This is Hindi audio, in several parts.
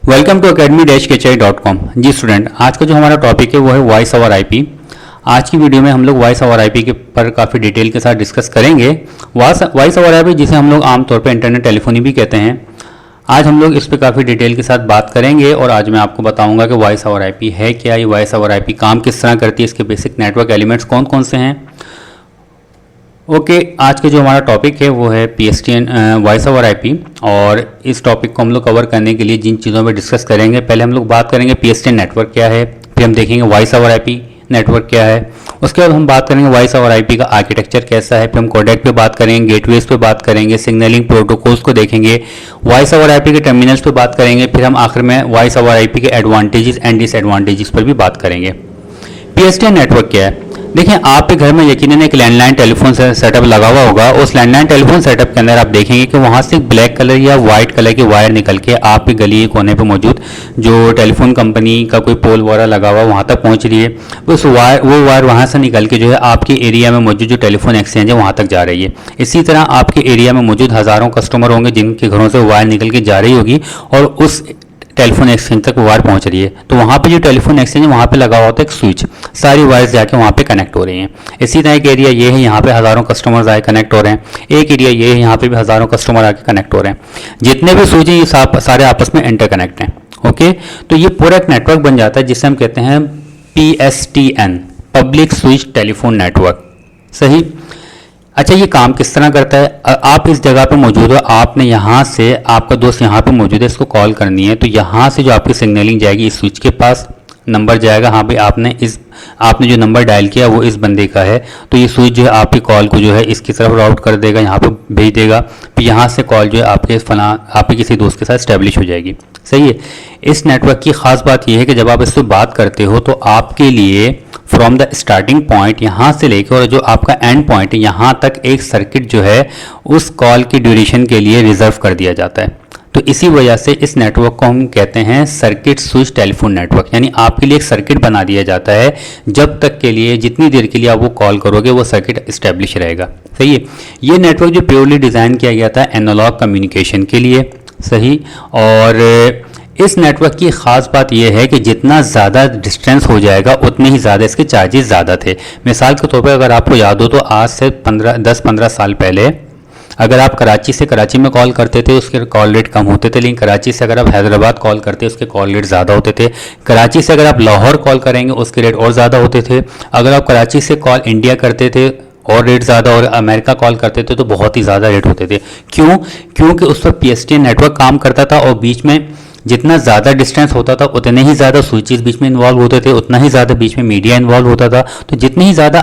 Welcome to academy-kchi.com। Ji student, आज का जो हमारा टॉपिक है वो है वॉइस ओवर आईपी। आज की वीडियो में हम लोग वॉइस ओवर आईपी के पर काफ़ी डिटेल के साथ डिस्कस करेंगे। वॉइस ओवर आईपी जिसे हम लोग आमतौर पर इंटरनेट टेलीफोनी भी कहते हैं, आज हम लोग इस पर काफ़ी डिटेल के साथ बात करेंगे और आज मैं आपको बताऊंगा कि वॉइस ओवर आईपी है क्या, ये वॉइस ओवर आईपी काम किस तरह करती है, इसके बेसिक नेटवर्क एलिमेंट्स कौन कौन से हैं। ओके, आज के जो हमारा टॉपिक है वो है PSTN वॉइस ओवर आईपी, और इस टॉपिक को हम लोग कवर करने के लिए जिन चीज़ों पर डिस्कस करेंगे, पहले हम लोग बात करेंगे PSTN नेटवर्क क्या है, फिर हम देखेंगे वॉइस ओवर आईपी नेटवर्क क्या है, उसके बाद हम बात करेंगे वॉइस ओवर आईपी का आर्किटेक्चर कैसा है, फिर हम कोडेक पे बात करेंगे, गेटवेज पे बात करेंगे, सिग्नलिंग प्रोटोकॉल्स को देखेंगे, वॉइस ओवर आईपी के टर्मिनल्स पे बात करेंगे, फिर हम आखिर में वॉइस ओवर आईपी के एडवांटेजेस एंड डिसएडवांटेजेस पर भी बात करेंगे। PSTN नेटवर्क क्या है? देखिए, आपके घर में यकीनन एक लैंडलाइन टेलीफोन सेटअप लगा हुआ होगा। उस लैंडलाइन टेलीफोन सेटअप के अंदर आप देखेंगे कि वहाँ से ब्लैक कलर या वाइट कलर की वायर निकल के आपकी गली के कोने पे मौजूद जो टेलीफोन कंपनी का कोई पोल वगैरह लगा हुआ वहाँ तक पहुँच रही है। वो वायर वहाँ से निकल के जो है आपके एरिया में मौजूद जो टेलीफोन एक्सचेंज है वहाँ तक जा रही है। इसी तरह आपके एरिया में मौजूद हज़ारों कस्टमर होंगे जिनके घरों से वायर निकल के जा रही होगी और उस टेलीफोन एक्सचेंज तक वायर पहुंच रही है। तो वहाँ पे जो टेलीफोन एक्सचेंज है वहाँ पे लगा हुआ होता है एक स्विच, सारी वायर्स जाके वहाँ पे कनेक्ट हो रही हैं। इसी तरह एक एरिया ये है, यहाँ पे हज़ारों कस्टमर्स आए कनेक्ट हो रहे हैं। एक एरिया ये है, यहाँ पे भी हज़ारों कस्टमर आके कनेक्ट हो रहे हैं। जितने भी स्विच हैं ये सारे आपस में इंटरकनेक्ट हैं। ओके, तो ये पूरा एक नेटवर्क बन जाता है जिसे हम कहते हैं PSTN, public switch telephone network. सही। अच्छा, ये काम किस तरह करता है? आप इस जगह पे मौजूद हो, आपने यहाँ से, आपका दोस्त यहाँ पे मौजूद है, इसको कॉल करनी है, तो यहाँ से जो आपकी सिग्नलिंग जाएगी इस स्विच के पास, नंबर जाएगा। हाँ भाई, आपने जो नंबर डायल किया वो इस बंदे का है, तो ये स्विच जो है आपकी कॉल को जो है इसकी तरफ राउट कर देगा, यहाँ पे भेज देगा, फिर यहाँ से कॉल जो है आपके किसी दोस्त के साथ स्टैब्लिश हो जाएगी। सही है। इस नेटवर्क की खास बात यह है कि जब आप इससे बात करते हो तो आपके लिए फ्रॉम द स्टार्टिंग पॉइंट यहाँ से लेकर और जो आपका एंड पॉइंट है यहाँ तक एक सर्किट जो है उस कॉल की ड्यूरेशन के लिए रिजर्व कर दिया जाता है। तो इसी वजह से इस नेटवर्क को हम कहते हैं सर्किट स्विच टेलीफोन नेटवर्क, यानी आपके लिए एक सर्किट बना दिया जाता है जब तक के लिए, जितनी देर के लिए आप वो कॉल करोगे वो सर्किट इस्टेब्लिश रहेगा। सही है। ये नेटवर्क जो प्योरली डिज़ाइन किया गया था एनालॉग कम्युनिकेशन के लिए। सही। और इस नेटवर्क की ख़ास बात यह है कि जितना ज़्यादा डिस्टेंस हो जाएगा उतने ही ज़्यादा इसके चार्जेस ज़्यादा थे। मिसाल के तौर पर अगर आपको याद हो तो आज से 10-15 साल पहले अगर आप कराची में कॉल करते थे उसके कॉल रेट कम होते थे, लेकिन कराची से अगर आप हैदराबाद कॉल करते उसके कॉल रेट ज़्यादा होते थे। कराची से अगर आप लाहौर कॉल करेंगे उसके रेट और ज़्यादा होते थे। अगर आप कराची से कॉल इंडिया करते थे और रेट ज़्यादा, और अमेरिका कॉल करते थे तो बहुत ही ज़्यादा रेट होते थे। क्यों? क्योंकि उस पर PSTN नेटवर्क काम करता था और बीच में जितना ज़्यादा डिस्टेंस होता था उतने ही ज़्यादा स्विचेस बीच में इन्वॉल्व होते थे, उतना ही ज़्यादा बीच में मीडिया इन्वॉल्व होता था। तो जितनी ही ज़्यादा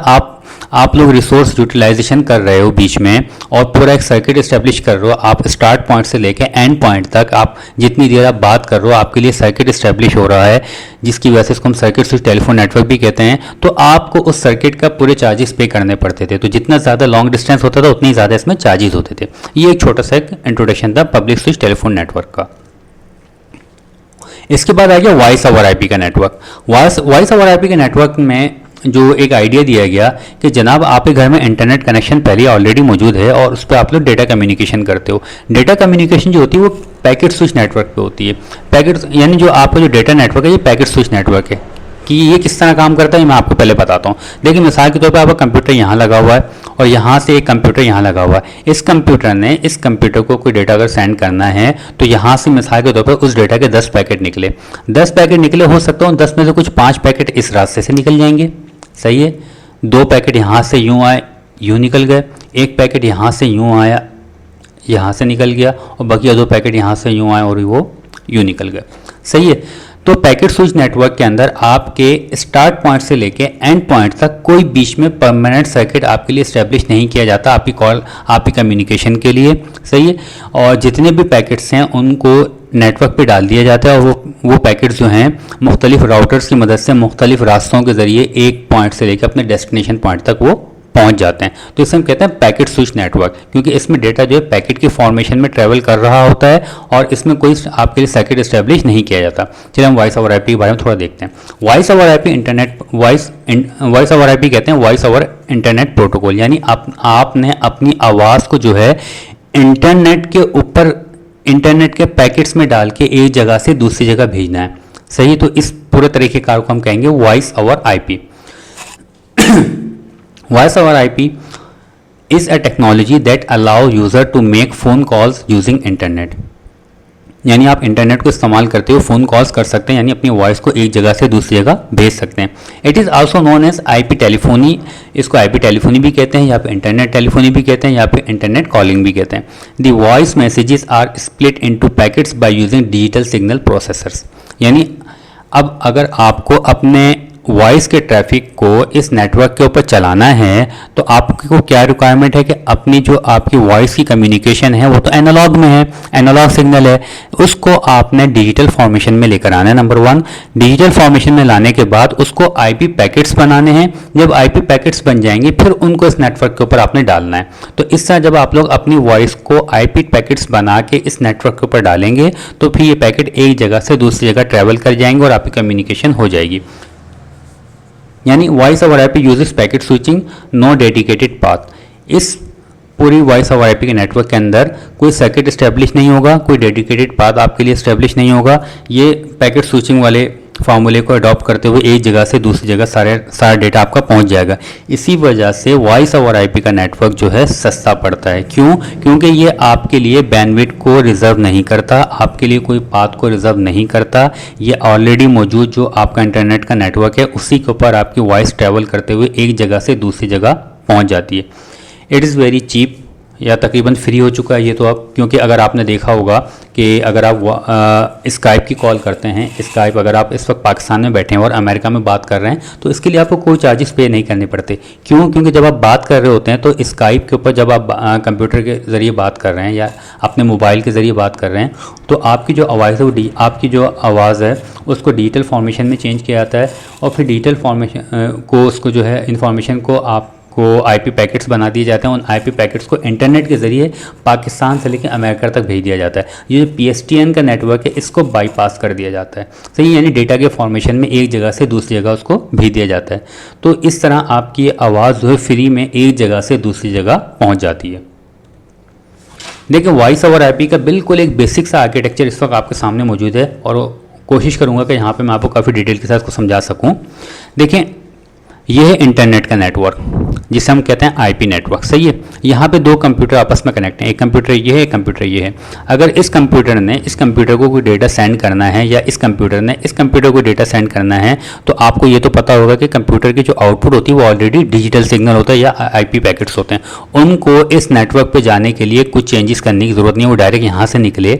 आप लोग रिसोर्स यूटिलाइजेशन कर रहे हो बीच में और पूरा एक सर्किट इस्टेब्लिश कर रहे हो, आप स्टार्ट पॉइंट से लेके एंड पॉइंट तक आप जितनी देर आप बात कर रहे हो आपके लिए सर्किट इस्टेब्लिश हो रहा है, जिसकी वजह से इसको हम सर्किट स्विच टेलीफोन नेटवर्क भी कहते हैं। तो आपको उस सर्किट का पूरे चार्जेस पे करने पड़ते थे। तो जितना ज़्यादा लॉन्ग डिस्टेंस होता था उतनी ज़्यादा इसमें चार्जेस होते थे। ये एक छोटा सा एक इंट्रोडक्शन था पब्लिक स्विच टेलीफोन नेटवर्क का। इसके बाद आ गया वॉइस ओवर आईपी का नेटवर्क। वॉइस ओवर आईपी के नेटवर्क में जो एक आइडिया दिया गया कि जनाब आपके घर में इंटरनेट कनेक्शन पहले ऑलरेडी मौजूद है और उस पर आप लोग डेटा कम्युनिकेशन करते हो। डेटा कम्युनिकेशन जो होती है वो पैकेट स्विच नेटवर्क पे होती है। पैकेट यानी जो आपका जो डेटा नेटवर्क है ये पैकेट स्विच नेटवर्क है। कि ये किस तरह काम करता है मैं आपको पहले बताता हूँ। देखिए, मिसाल के तौर पर आपका कंप्यूटर यहाँ लगा हुआ है और यहाँ से एक कंप्यूटर यहाँ लगा हुआ है। इस कंप्यूटर को कोई डेटा अगर सेंड करना है तो यहाँ से मिसाल के तौर पर उस डेटा के 10 पैकेट निकले। 10 पैकेट निकले, हो सकता है 10 में से कुछ 5 पैकेट इस रास्ते से निकल जाएंगे। सही है। 2 पैकेट यहाँ से यूँ आए, यूँ निकल गए। एक पैकेट यहाँ से यूँ आया, यहाँ से निकल गया, और बाकी 2 पैकेट यहाँ से यूँ आए और वो यूँ निकल गए। सही है। तो पैकेट स्विच नेटवर्क के अंदर आपके स्टार्ट पॉइंट से लेके एंड पॉइंट तक कोई बीच में परमानेंट सर्किट आपके लिए इस्टेब्लिश नहीं किया जाता आपकी कॉल, आपकी कम्युनिकेशन के लिए। सही है। और जितने भी पैकेट्स हैं उनको नेटवर्क पे डाल दिया जाता है और वो पैकेट्स जो हैं मुख्तलिफ राउटर्स की मदद से मुख्तलिफ रास्तों के ज़रिए एक पॉइंट से लेकर अपने डेस्टिनेशन पॉइंट तक वो पहुंच जाते हैं। तो इसे हम कहते हैं पैकेट स्विच नेटवर्क, क्योंकि इसमें डेटा जो है पैकेट की फॉर्मेशन में ट्रेवल कर रहा होता है और इसमें कोई आपके लिए सर्किट इस्टेब्लिश नहीं किया जाता। चलिए हम वॉइस ओवर आईपी के बारे में थोड़ा देखते हैं। Voice over IP voice over IP कहते हैं वॉइस ओवर इंटरनेट प्रोटोकॉल, यानी आपने अपनी आवाज़ को जो है इंटरनेट के ऊपर इंटरनेट के पैकेट्स में डाल के एक जगह से दूसरी जगह भेजना है। सही, तो इस पूरे तरीके कार को हम कहेंगे voice over IP. Voice over IP is a technology that allow user to make phone calls using internet. यानी आप इंटरनेट को इस्तेमाल करते हुए फ़ोन कॉल्स कर सकते हैं, यानी अपनी वॉइस को एक जगह से दूसरी जगह भेज सकते हैं। It is also known as IP telephony. इसको आईपी टेलीफोनी भी कहते हैं, या फिर इंटरनेट टेलीफोनी भी कहते हैं, या फिर इंटरनेट कॉलिंग भी कहते हैं। The voice messages are split into packets by using digital signal processors. यानी अब अगर आपको अपने वॉइस के ट्रैफिक को इस नेटवर्क के ऊपर चलाना है तो आपको क्या रिक्वायरमेंट है कि अपनी जो आपकी वॉइस की कम्युनिकेशन है वो तो एनालॉग में है, एनालॉग सिग्नल है, उसको आपने डिजिटल फॉर्मेशन में लेकर आना है। नंबर 1, डिजिटल फॉर्मेशन में लाने के बाद उसको आईपी पैकेट्स बनाने हैं। जब आईपी पैकेट्स बन जाएंगे फिर उनको इस नेटवर्क के ऊपर आपने डालना है। तो इस तरह जब आप लोग अपनी वॉइस को आईपी पैकेट्स बना के इस नेटवर्क के ऊपर डालेंगे तो फिर ये पैकेट एक जगह से दूसरी जगह ट्रैवल कर जाएंगे और आपकी कम्युनिकेशन हो जाएगी। यानी voice over IP uses packet switching, no dedicated path. इस पूरी वॉइस ओवर आईपी के नेटवर्क के अंदर कोई सर्किट स्टैब्लिश नहीं होगा, कोई डेडिकेटेड पाथ आपके लिए स्टैब्लिश नहीं होगा। ये पैकेट स्विचिंग वाले फार्मूले को अडॉप्ट करते हुए एक जगह से दूसरी जगह सारा डेटा आपका पहुंच जाएगा। इसी वजह से वॉइस ओवर आईपी का नेटवर्क जो है सस्ता पड़ता है। क्यों? क्योंकि ये आपके लिए बैंडविड्थ को रिजर्व नहीं करता, आपके लिए कोई पाथ को रिजर्व नहीं करता। ये ऑलरेडी मौजूद जो आपका इंटरनेट का नेटवर्क है उसी के ऊपर आपकी वॉइस ट्रैवल करते हुए एक जगह से दूसरी जगह पहुँच जाती है। इट इज़ वेरी चीप, या तकरीबन फ्री हो चुका है ये तो अब, क्योंकि अगर आपने देखा होगा कि अगर आप स्काइप की कॉल करते हैं, स्काइप अगर आप इस वक्त पाकिस्तान में बैठे हैं और अमेरिका में बात कर रहे हैं तो इसके लिए आपको कोई चार्जेस पे नहीं करने पड़ते। क्यों? क्योंकि जब आप बात कर रहे होते हैं तो स्काइप के ऊपर जब आप कंप्यूटर के ज़रिए बात कर रहे हैं या अपने मोबाइल के ज़रिए बात कर रहे हैं तो आपकी जो आवाज़ है वो आपकी जो आवाज़ है उसको डिजिटल फॉर्मेशन में चेंज किया जाता है और फिर डिजिटल फॉर्मेशन को उसको जो है इन्फॉर्मेशन को आप को आईपी पैकेट्स बना दिए जाते हैं। उन आईपी पैकेट्स को इंटरनेट के ज़रिए पाकिस्तान से लेकर अमेरिका तक भेज दिया जाता है। ये जो पीएसटीएन का नेटवर्क है इसको बाईपास कर दिया जाता है। सही, यानी डेटा के फॉर्मेशन में एक जगह से दूसरी जगह उसको भेज दिया जाता है। तो इस तरह आपकी आवाज़ जो है फ्री में एक जगह से दूसरी जगह पहुँच जाती है। देखिए, वॉइस ओवर आईपी का बिल्कुल एक बेसिक सा आर्किटेक्चर इस वक्त आपके सामने मौजूद है और कोशिश करूँगा कि यहाँ पर मैं आपको काफ़ी डिटेल के साथ इसको समझा सकूँ। देखें, यह है इंटरनेट का नेटवर्क जिसे हम कहते हैं आईपी नेटवर्क। सही है, यहाँ पे दो कंप्यूटर आपस में कनेक्ट हैं, एक कंप्यूटर ये है, एक कंप्यूटर ये है। अगर इस कंप्यूटर ने इस कंप्यूटर को कोई डेटा सेंड करना है या इस कंप्यूटर ने इस कंप्यूटर को डेटा सेंड करना है तो आपको ये तो पता होगा कि कंप्यूटर की जो आउटपुट होती है वो ऑलरेडी डिजिटल सिग्नल होता है या आईपी पैकेट्स होते हैं। उनको इस नेटवर्क पर जाने के लिए कुछ चेंजेस करने की ज़रूरत नहीं है, वो डायरेक्ट यहाँ से निकले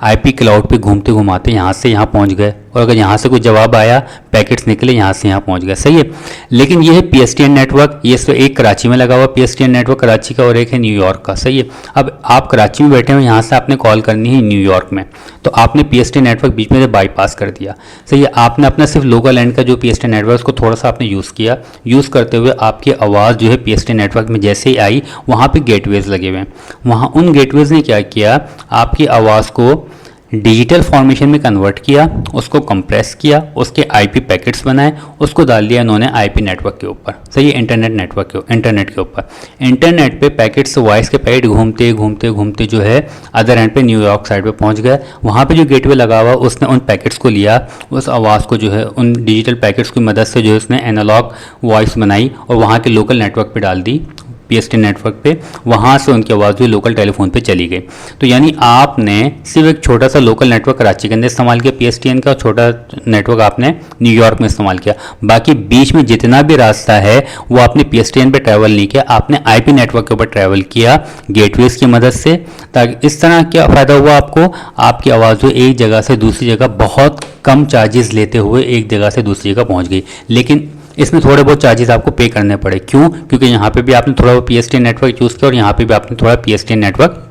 आईपी क्लाउड पे घूमते घुमाते यहाँ से यहाँ पहुँच गए और अगर यहाँ से कोई जवाब आया पैकेट्स निकले यहाँ से यहाँ पहुँच गए। सही है, लेकिन ये है पीएसटीएन नेटवर्क। ये एक कराची में लगा हुआ पीएसटीएन नेटवर्क कराची का और एक है न्यूयॉर्क का। सही है, अब आप कराची में बैठे हो, यहाँ से आपने कॉल करनी है न्यूयॉर्क में तो आपने पीएसटीएन नेटवर्क बीच में से बाईपास कर दिया। सही है, आपने अपना सिर्फ लोकल एंड का जो पीएसटीएन नेटवर्क उसको थोड़ा सा आपने यूज़ किया। यूज़ करते हुए आपकी आवाज़ जो है पीएसटीएन नेटवर्क में जैसे ही आई वहाँ पर गेटवेज लगे हुए हैं। वहाँ उन गेटवेज ने क्या किया, आपकी आवाज़ को डिजिटल फॉर्मेशन में कन्वर्ट किया, उसको कंप्रेस किया, उसके आईपी पैकेट्स बनाए, उसको डाल दिया इन्होंने आईपी नेटवर्क के ऊपर। सही है, इंटरनेट नेटवर्क के इंटरनेट के ऊपर। इंटरनेट पे पैकेट्स वॉइस के पैकेट घूमते घूमते घूमते जो है अदर एंड पे न्यूयॉर्क साइड पे पहुंच गए। वहाँ पे जो गेटवे लगा हुआ उसने उन पैकेट्स को लिया, उस आवाज़ को जो है उन डिजिटल पैकेट्स की मदद से जो है उसने एनालॉग वॉइस बनाई और वहाँ के लोकल नेटवर्क पर डाल दी, पीएसटीएन नेटवर्क पे। वहाँ से उनकी आवाज़ भी लोकल टेलीफोन पे चली गई। तो यानी आपने सिर्फ एक छोटा सा लोकल नेटवर्क कराची के अंदर इस्तेमाल किया पीएसटीएन का, छोटा नेटवर्क आपने न्यूयॉर्क में इस्तेमाल किया। बाकी बीच में जितना भी रास्ता है वो आपने पीएसटीएन पे ट्रैवल नहीं किया, आपने आईपी नेटवर्क के ऊपर ट्रैवल किया गेटवेज की मदद से। ताकि इस तरह क्या फ़ायदा हुआ आपको, आपकी आवाज़ जो एक जगह से दूसरी जगह बहुत कम चार्जेस लेते हुए एक जगह से दूसरी जगह पहुँच गई। लेकिन इसमें थोड़े बहुत चार्जेस आपको पे करने पड़े। क्यों? क्योंकि यहाँ पे भी आपने थोड़ा पीएसटीएन नेटवर्क यूज़ किया और यहाँ पे भी आपने थोड़ा पीएसटीएन नेटवर्क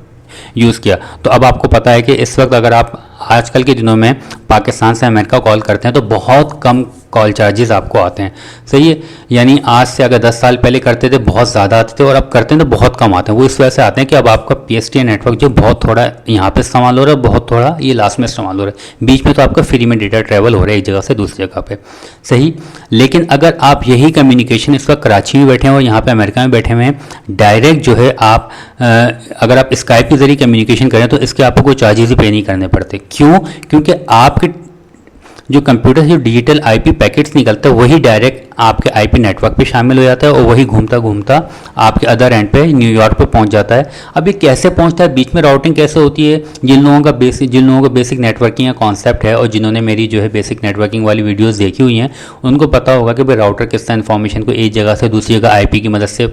यूज़ किया। तो अब आपको पता है कि इस वक्त अगर आप आजकल के दिनों में पाकिस्तान से अमेरिका कॉल करते हैं तो बहुत कम कॉल चार्जेस आपको आते हैं। सही है, यानी आज से अगर 10 साल पहले करते थे बहुत ज़्यादा आते थे और अब करते हैं तो बहुत कम आते हैं। वो इस वजह से आते हैं कि अब आपका PSTN नेटवर्क जो बहुत थोड़ा यहाँ पे इस्तेमाल हो रहा है, बहुत थोड़ा ये लास्ट में इस्तेमाल हो रहा है, बीच में तो आपका फ्री में डेटा ट्रैवल हो रहा है एक जगह से दूसरी जगह पे। सही, लेकिन अगर आप यही कम्युनिकेशन इस वक्त कराची में बैठे हैं और यहाँ पे अमेरिका में बैठे हुए हैं, डायरेक्ट जो है आप अगर आप स्काइप के जरिए कम्युनिकेशन करें तो इसके आपको कोई चार्जेस ही पे नहीं करने पड़ते। क्यों? क्योंकि आपके जो कंप्यूटर से जो डिजिटल आईपी पैकेट्स निकलते हैं वही डायरेक्ट आपके आईपी नेटवर्क पे शामिल हो जाता है और वही घूमता घूमता आपके अदर एंड पे न्यूयॉर्क पे पहुंच जाता है। अब ये कैसे पहुंचता है, बीच में राउटिंग कैसे होती है, जिन लोगों का बेसिक नेटवर्किंग का कॉन्सेप्ट है और जिन्होंने मेरी जो है बेसिक नेटवर्किंग वाली वीडियोज़ देखी हुई हैं उनको पता होगा कि भाई राउटर किस तरह इन्फॉर्मेशन को एक जगह से दूसरी जगह आईपी की मदद से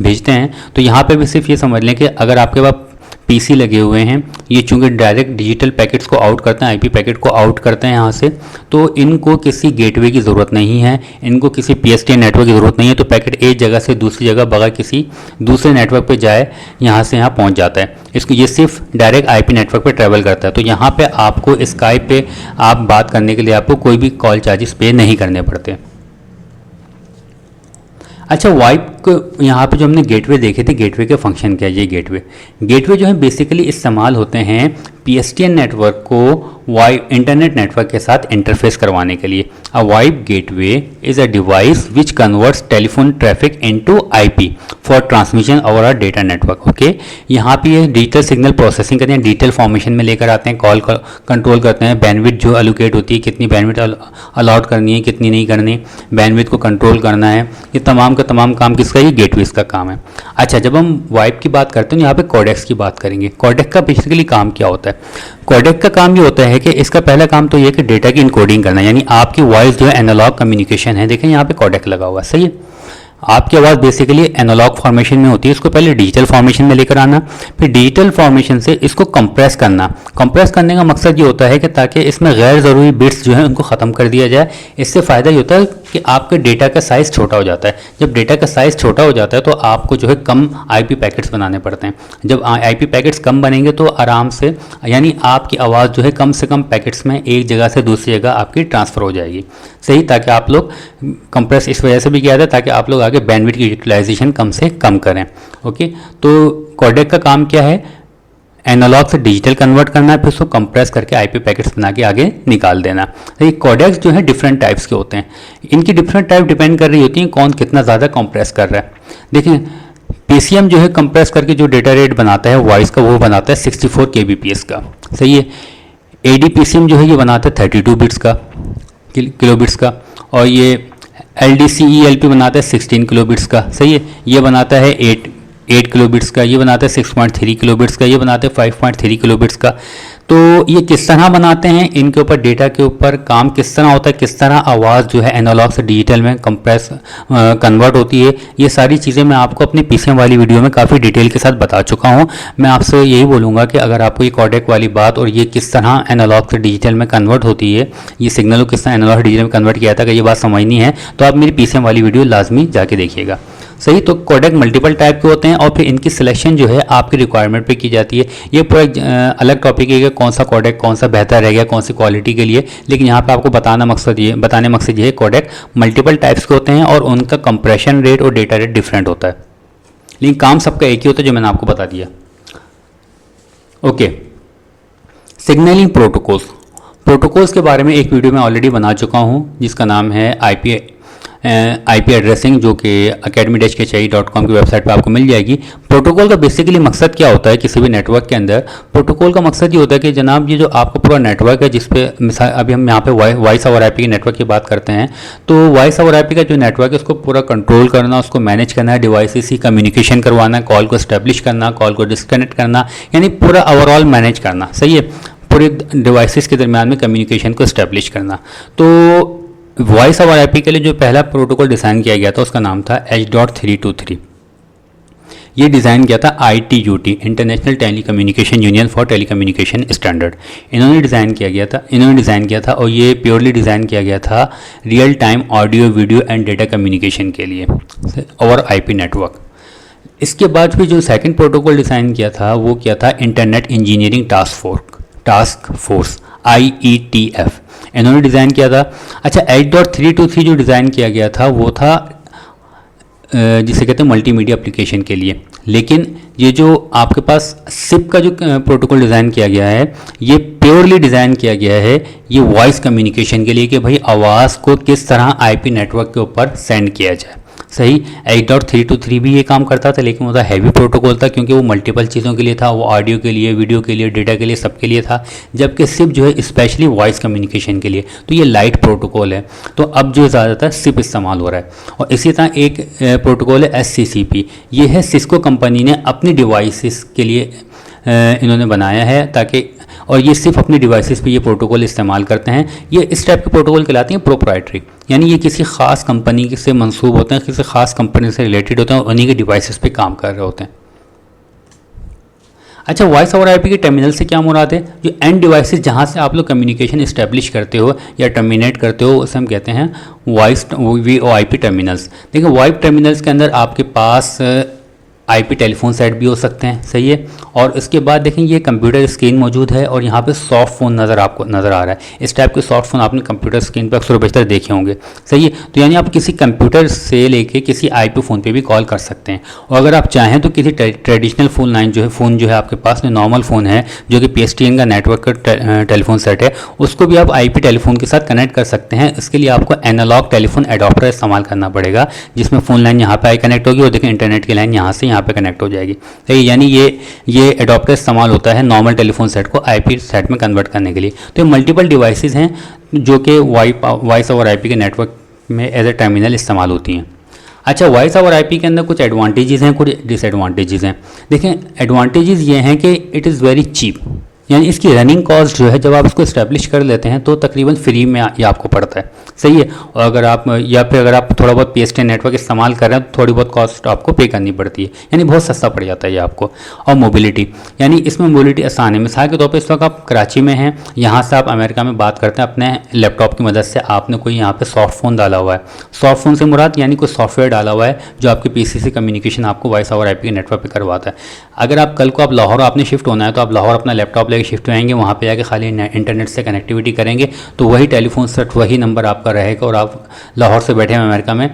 भेजते हैं। तो यहाँ पर भी सिर्फ ये समझ लें कि अगर आपके पास पीसी लगे हुए हैं, ये चूंकि डायरेक्ट डिजिटल पैकेट्स को आउट करते हैं, आईपी पैकेट को आउट करते हैं यहाँ से, तो इनको किसी गेटवे की ज़रूरत नहीं है, इनको किसी PSTN नेटवर्क की ज़रूरत नहीं है। तो पैकेट एक जगह से दूसरी जगह बगैर किसी दूसरे नेटवर्क पे जाए यहाँ से यहाँ पहुँच जाता है। इसको ये सिर्फ डायरेक्ट आईपी नेटवर्क पे ट्रैवल करता है। तो यहाँ पे आपको स्काइप पे आप बात करने के लिए आपको कोई भी कॉल चार्जेस पे नहीं करने पड़ते। अच्छा, वाइप को यहाँ पे जो हमने गेटवे देखे थे, गेटवे के फंक्शन क्या है? ये गेटवे जो है बेसिकली इस्तेमाल होते हैं PSTN नेटवर्क को वाइप इंटरनेट नेटवर्क के साथ इंटरफेस करवाने के लिए। A VoIP gateway is a device which converts telephone traffic into IP for transmission over a data network. Okay, यहाँ पे ये डिजिटल सिग्नल प्रोसेसिंग करते हैं, डिजिटल फॉर्मेशन में लेकर आते हैं, कॉल कंट्रोल करते हैं, बैंडविड्थ जो एलोकेट होती है, कितनी बैंडविड्थ अलाउड करनी है, कितनी नहीं करनी, बैंडविड्थ को कंट्रोल करना है, ये तमाम का तमाम काम किसका? ये गेटवे का काम है। अच्छा, जब हम वाइप की बात करते हैं यहाँ पे कोडेक्स की बात करेंगे। कोडेक का बेसिकली काम क्या होता है? कोडेक का काम ये होता है कि इसका पहला काम तो ये है कि डेटा की इनकोडिंग करना, यानी आपकी वॉइस जो है एनालॉग कम्युनिकेशन है, देखें यहाँ पे कोडेक लगा हुआ है। सही है, आपकी आवाज़ बेसिकली एनालॉग फॉर्मेशन में होती है, इसको पहले डिजिटल फॉर्मेशन में लेकर आना, फिर डिजिटल फॉर्मेशन से इसको कंप्रेस करना। कंप्रेस करने का मकसद ये होता है कि ताकि इसमें गैर ज़रूरी बिट्स जो हैं उनको ख़त्म कर दिया जाए। इससे फ़ायदा ये होता है कि आपके डेटा का साइज़ छोटा हो जाता है। जब डेटा का साइज़ छोटा हो जाता है तो आपको जो है कम आईपी पैकेट्स बनाने पड़ते हैं। जब आईपी पैकेट्स कम बनेंगे तो आराम से, यानी आपकी आवाज़ जो है कम से कम पैकेट्स में एक जगह से दूसरी जगह आपकी ट्रांसफ़र हो जाएगी। सही, ताकि आप लोग कंप्रेस इस वजह से भी किया जाता है ताकि आप लोग आगे बैंडविड्थ की यूटिलाइजेशन कम से कम करें। ओके, तो कोडेक का काम क्या है? एनालॉग से डिजिटल कन्वर्ट करना है, फिर उसको कंप्रेस करके आईपी पैकेट्स बना के आगे निकाल देना। तो ये कोडेक्स जो है डिफरेंट टाइप्स के होते हैं, इनकी डिफरेंट टाइप डिपेंड कर रही होती हैं कौन कितना ज़्यादा कंप्रेस कर रहा है। देखिए, PCM जो है कंप्रेस करके जो डेटा रेट बनाता है वॉइस का, वो बनाता है 64 kbps का। सही है, ADPCM जो है ये बनाता है 32 बिट्स का, किलो बिट्स का, और ये LDCELP बनाता है 16 किलो बिट्स का। सही है, ये बनाता है 8 किलो बिट्स का, ये बनाता है 6.3 किलो बिट्स का, ये बनाते हैं 5.3 किलो बिट्स का। तो ये किस तरह बनाते हैं, इनके ऊपर डेटा के ऊपर काम किस तरह होता है, किस तरह आवाज़ जो है एनालॉग से डिजिटल में कंप्रेस कन्वर्ट होती है, ये सारी चीज़ें मैं आपको अपनी PCM वाली वीडियो में काफ़ी डिटेल के साथ बता चुका हूँ। मैं आपसे यही बोलूँगा कि अगर आपको ये कोडेक वाली बात और ये किस तरह एनालॉग से डिजिटल में कन्वर्ट होती है, ये सिग्नल को किस तरह एनालॉग से डिजिटल में कन्वर्ट किया था, अगर ये बात समझनी है तो आप मेरी PCM वाली वीडियो लाजमी जाके देखिएगा। सही, तो कोडेक मल्टीपल टाइप के होते हैं और फिर इनकी सिलेक्शन जो है आपकी रिक्वायरमेंट पे की जाती है। ये पूरा अलग टॉपिक है कि कौन सा कोडेक कौन सा बेहतर रहेगा कौन सी क्वालिटी के लिए, लेकिन यहाँ पे आपको बताने मकसद ये है कोडेक मल्टीपल टाइप्स के होते हैं और उनका कंप्रेशन रेट और डेटा रेट डिफरेंट होता है, लेकिन काम सबका एक ही होता है जो मैंने आपको बता दिया। ओके, सिग्नलिंग प्रोटोकॉल्स के बारे में एक वीडियो मैं ऑलरेडी बना चुका हूँ जिसका नाम है IP एड्रेसिंग, जो कि academy-kchi.com की वेबसाइट पे आपको मिल जाएगी। प्रोटोकॉल का बेसिकली मकसद क्या होता है किसी भी नेटवर्क के अंदर? प्रोटोकॉल का मकसद ये होता है कि जनाब ये जो आपका पूरा नेटवर्क है जिस पे मिसाल अभी हम यहाँ पे वॉइस ओवर IP के नेटवर्क की बात करते हैं, तो वॉइस ओवर IP का जो नेटवर्क है उसको पूरा कंट्रोल करना, उसको मैनेज करना है, डिवाइसेस की कम्युनिकेशन करवाना, कॉल को स्टैब्लिश करना, कॉल को डिस्कनेक्ट करना, यानी पूरा ओवरऑल मैनेज करना। सही है, पूरे डिवाइसेस के दरमियान में कम्युनिकेशन को स्टैब्लिश करना। तो वॉइस ओवर IP के लिए जो पहला प्रोटोकॉल डिज़ाइन किया गया था उसका नाम था H.323। ये डिज़ाइन किया था ITUT, international telecommunication union for telecommunication standard. इन्होंने डिज़ाइन किया गया था और ये प्योरली डिज़ाइन किया गया था real time audio video and data communication के लिए ओवर IP नेटवर्क। इसके बाद भी जो सेकंड प्रोटोकॉल डिज़ाइन किया था वो किया था internet engineering task task force, IETF, इन्होंने डिज़ाइन किया था। अच्छा, H.323 जो डिज़ाइन किया गया था वो था जिसे कहते हैं मल्टीमीडिया एप्लीकेशन के लिए। लेकिन ये जो आपके पास सिप का जो प्रोटोकॉल डिज़ाइन किया गया है, ये प्योरली डिज़ाइन किया गया है ये वॉइस कम्युनिकेशन के लिए कि भाई आवाज़ को किस तरह IP नेटवर्क के ऊपर सेंड किया जाए। सही, H.323 भी ये काम करता था, लेकिन वो था हैवी प्रोटोकॉल था क्योंकि वो मल्टीपल चीज़ों के लिए था, वो ऑडियो के लिए, वीडियो के लिए, डेटा के लिए, सबके लिए था। जबकि सिप जो है स्पेशली वॉइस कम्युनिकेशन के लिए, तो ये लाइट प्रोटोकॉल है। तो अब जो ज़्यादातर सिप इस्तेमाल हो रहा है। और इसी तरह एक प्रोटोकॉल है SCCP, ये है सिस्को कंपनी ने अपनी डिवाइसेस के लिए इन्होंने बनाया है, ताकि और ये सिर्फ अपनी डिवाइसेस पे ये प्रोटोकॉल इस्तेमाल करते हैं। ये इस टाइप के प्रोटोकॉल कहलाते हैं प्रोप्राइटरी, यानी ये किसी खास कंपनी से मंसूब होते हैं, किसी खास कंपनी से रिलेटेड होते हैं, उन्हीं के डिवाइसेस पे काम कर रहे होते हैं। अच्छा, वॉइस ओवर IP के टर्मिनल से क्या मुराद है? जो एंड डिवाइसेस जहाँ से आप लोग कम्युनिकेशन इस्टेब्लिश करते हो या टर्मिनेट करते हो, उसे हम कहते हैं वॉइस VoIP टर्मिनल्स। देखिए, वॉइप टर्मिनल्स के अंदर आपके पास IP टेलीफोन सेट भी हो सकते हैं, सही है। और उसके बाद देखें, ये कंप्यूटर स्क्रीन मौजूद है और यहाँ पे सॉफ्ट फ़ोन आपको नज़र आ रहा है। इस टाइप के सॉफ्ट फ़ोन आपने कंप्यूटर स्क्रीन पर अक्सर बेशतर देखे होंगे, सही है। तो यानी आप किसी कंप्यूटर से लेके किसी IP फ़ोन पे भी कॉल कर सकते हैं। और अगर आप चाहें तो किसी ट्रेडिशनल फ़ोन जो है आपके पास में नॉर्मल फ़ोन है जो कि PSTN का नेटवर्क का टेलीफोन सेट है, उसको भी आप IP टेलीफोन के साथ कनेक्ट कर सकते हैं। इसके लिए आपको एनालॉग टेलीफोन एडॉप्टर इस्तेमाल करना पड़ेगा, जिसमें फ़ोन लाइन यहाँ पर आई कनेक्ट होगी और देखें इंटरनेट की लाइन यहाँ से यहाँ पे कनेक्ट हो जाएगी। तो यानी ये एडॉप्टर इस्तेमाल होता है नॉर्मल टेलीफोन सेट को IP सेट में कन्वर्ट करने के लिए। तो ये मल्टीपल डिवाइसेस हैं जो कि वॉइस ओवर IP के नेटवर्क में एज ए टर्मिनल इस्तेमाल होती हैं। अच्छा, वॉइस ओवर IP के अंदर कुछ एडवांटेजेस हैं, कुछ डिसएडवांटेजेस हैं। देखें, एडवांटेजेस ये हैं कि इट इज़ वेरी चीप, यानी इसकी रनिंग कॉस्ट जो है जब आप इसको इस्टेब्लिश कर लेते हैं तो तकरीबन फ्री में ये आपको पड़ता है, सही है। और अगर आप अगर आप थोड़ा बहुत PSTN नेटवर्क इस्तेमाल कर रहे हैं तो थोड़ी बहुत कॉस्ट आपको पे करनी पड़ती है, यानी बहुत सस्ता पड़ जाता है ये आपको। और मोबिलिटी, यानी इसमें मोबिलिटी आसान है। मिसाल के तौर पर इस वक्त आप कराची में हैं, यहाँ से आप अमेरिका में बात करते हैं अपने लैपटॉप की मदद से, आपने कोई यहाँ पर सॉफ्ट फ़ोन डाला हुआ है। सॉफ्ट फ़ोन से मुराद यानी कोई सॉफ्टवेयर डाला हुआ है जो आपके PC से कम्युनिकेशन आपको वॉइस ओवर IP के नेटवर्क पर करवाता है। अगर आप कल को आप लाहौर आपने शिफ्ट होना है तो आप लाहौर अपना लैपटॉप लेकर शिफ्ट होएंगे, वहाँ पे जाके खाली इंटरनेट से कनेक्टिविटी करेंगे तो वही टेलीफोन सेट, वही नंबर आपका रहेगा और आप लाहौर से बैठे हैं अमेरिका में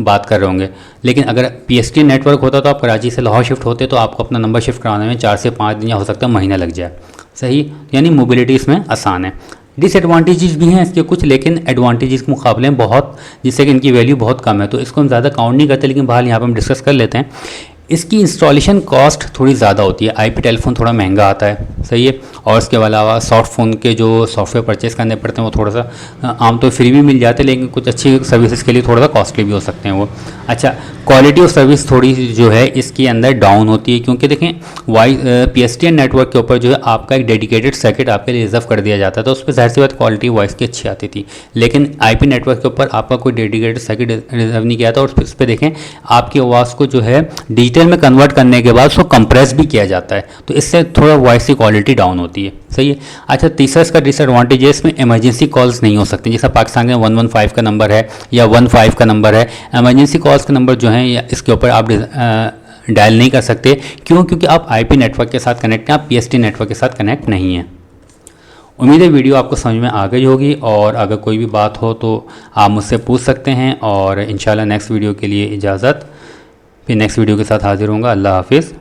बात कर रहे होंगे। लेकिन अगर PSTN नेटवर्क होता तो आप कराची से लाहौर शिफ्ट होते तो आपको अपना नंबर शिफ्ट कराने में 4 से 5 दिन या हो सकता है महीना लग जाए, सही। यानी मोबिलिटी इसमें आसान है। डिसएडवांटेजेस भी हैं इसके कुछ, लेकिन एडवांटेजेस के मुकाबले बहुत, जिससे कि इनकी वैल्यू बहुत कम है, तो इसको हम ज़्यादा काउंट नहीं करते, लेकिन बहरहाल यहाँ पर हम डिस्कस कर लेते हैं। इसकी इंस्टॉलेशन कॉस्ट थोड़ी ज़्यादा होती है, IP टेलीफोन थोड़ा महंगा आता है, सही है। और इसके अलावा सॉफ्ट फ़ोन के जो सॉफ्टवेयर परचेज़ करने पड़ते हैं वो थोड़ा सा आमतौर फ्री भी मिल जाते हैं, लेकिन कुछ अच्छी सर्विसेज के लिए थोड़ा सा कॉस्टली भी हो सकते हैं वो। अच्छा, क्वालिटी ऑफ सर्विस थोड़ी जो है इसके अंदर डाउन होती है, क्योंकि देखें PSTN नेटवर्क के ऊपर जो है आपका एक डेडिकेटेड सर्किट आपके लिए रिजर्व कर दिया जाता है, तो उस पर ज़ाहिर सी बात क्वालिटी वॉइस की अच्छी आती थी। लेकिन IP नेटवर्क के ऊपर आपका कोई डेडिकेटेड सर्किट रिजर्व नहीं किया था, और उस पर देखें आपकी आवाज़ को जो है डिजिटल में कन्वर्ट करने के बाद उसको कंप्रेस भी किया जाता है, तो इससे थोड़ा वॉइस की क्वालिटी डाउन होती है, सही है। अच्छा, तीसरा इसका डिसएडवांटेज है, इसमें इमरजेंसी कॉल्स नहीं हो सकती। जैसा पाकिस्तान में 115 का नंबर है या 15 का नंबर है, इमरजेंसी कॉल्स के नंबर जो हैं या इसके ऊपर आप डायल नहीं कर सकते। क्यों? क्योंकि आप IP नेटवर्क के साथ कनेक्ट हैं, आप PSTN नेटवर्क के साथ कनेक्ट नहीं हैं। उम्मीद है वीडियो आपको समझ में आ गई होगी, और अगर कोई भी बात हो तो आप मुझसे पूछ सकते हैं। और इंशाल्लाह नेक्स्ट वीडियो के लिए इजाज़त, फिर नेक्स्ट वीडियो के साथ हाजिर होऊंगा। अल्लाह हाफिज़।